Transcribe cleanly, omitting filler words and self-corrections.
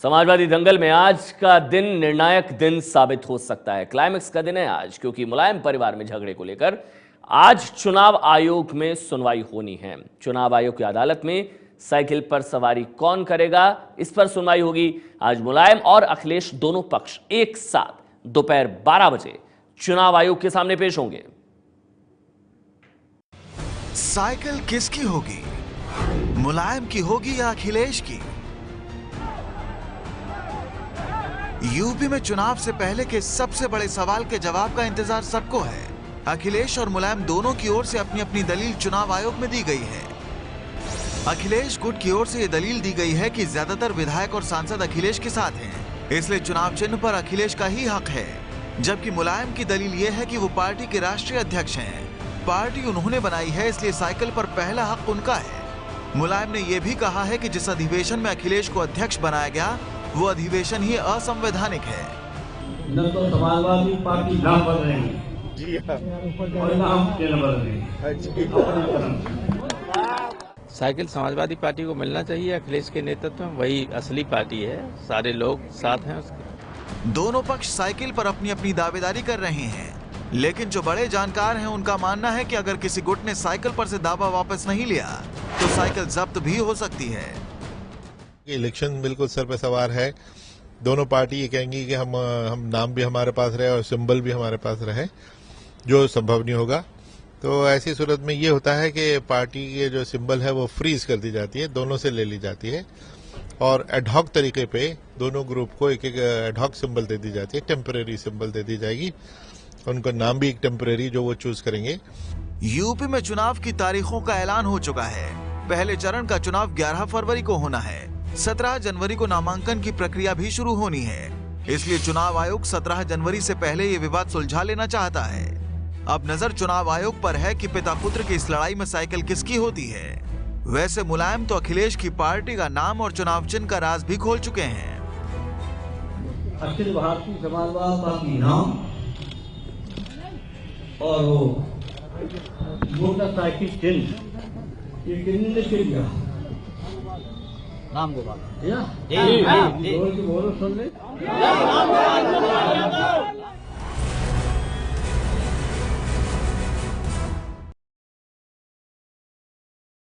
समाजवादी दंगल में आज का दिन निर्णायक दिन साबित हो सकता है। क्लाइमेक्स का दिन है आज, क्योंकि मुलायम परिवार में झगड़े को लेकर आज चुनाव आयोग में सुनवाई होनी है। चुनाव आयोग की अदालत में साइकिल पर सवारी कौन करेगा, इस पर सुनवाई होगी। आज मुलायम और अखिलेश दोनों पक्ष एक साथ दोपहर 12 बजे चुनाव आयोग के सामने पेश होंगे। साइकिल किसकी होगी, मुलायम की होगी या अखिलेश की? यूपी में चुनाव से पहले के सबसे बड़े सवाल के जवाब का इंतजार सबको है। अखिलेश और मुलायम दोनों की ओर से अपनी अपनी दलील चुनाव आयोग में दी गई है। अखिलेश गुट की ओर से यह दलील दी गई है कि ज्यादातर विधायक और सांसद अखिलेश के साथ हैं, इसलिए चुनाव चिन्ह पर अखिलेश का ही हक है। जबकि मुलायम की दलील यह है कि वो पार्टी के राष्ट्रीय अध्यक्ष हैं, पार्टी उन्होंने बनाई है, इसलिए साइकिल पर पहला हक उनका है। मुलायम ने यह भी कहा है कि जिस अधिवेशन में अखिलेश को अध्यक्ष बनाया गया वो अधिवेशन ही असंवैधानिक है। न तो समाजवादी पार्टी नाम बदल रही है और न हम चिन्ह बदल रहे हैं। साइकिल समाजवादी पार्टी को मिलना चाहिए। अखिलेश के नेतृत्व में वही असली पार्टी है, सारे लोग साथ हैं उसके। दोनों पक्ष साइकिल पर अपनी अपनी दावेदारी कर रहे हैं, लेकिन जो बड़े जानकार हैं उनका मानना है कि अगर किसी गुट ने साइकिल पर से दावा वापस नहीं लिया तो साइकिल जब्त भी हो सकती है। इलेक्शन बिल्कुल सर पे सवार है। दोनों पार्टी ये कहेंगी कि हम नाम भी हमारे पास रहे और सिंबल भी हमारे पास रहे, जो संभव नहीं होगा। तो ऐसी सूरत में ये होता है कि पार्टी के जो सिंबल है वो फ्रीज कर दी जाती है, दोनों से ले ली जाती है और एडहॉक तरीके पे दोनों ग्रुप को एक एक एडहॉक सिंबल दे दी जाती है, टेम्परेरी सिंबल दे दी जाएगी। उनका नाम भी एक टेम्परेरी जो वो चूज करेंगे। यूपी में चुनाव की तारीखों का ऐलान हो चुका है। पहले चरण का चुनाव 11 फरवरी को होना है। 17 जनवरी को नामांकन की प्रक्रिया भी शुरू होनी है, इसलिए चुनाव आयोग 17 जनवरी से पहले ये विवाद सुलझा लेना चाहता है। अब नजर चुनाव आयोग पर है कि पिता पुत्र की इस लड़ाई में साइकिल किसकी होती है। वैसे मुलायम तो अखिलेश की पार्टी का नाम और चुनाव चिन्ह का राज भी खोल चुके हैं। अखिल भारतीय समाजवादी पार्टी नाम और वो मोटरसाइकिल चिन्ह ये किन्ने के लिया राम गोपाल बोलो सुन ले।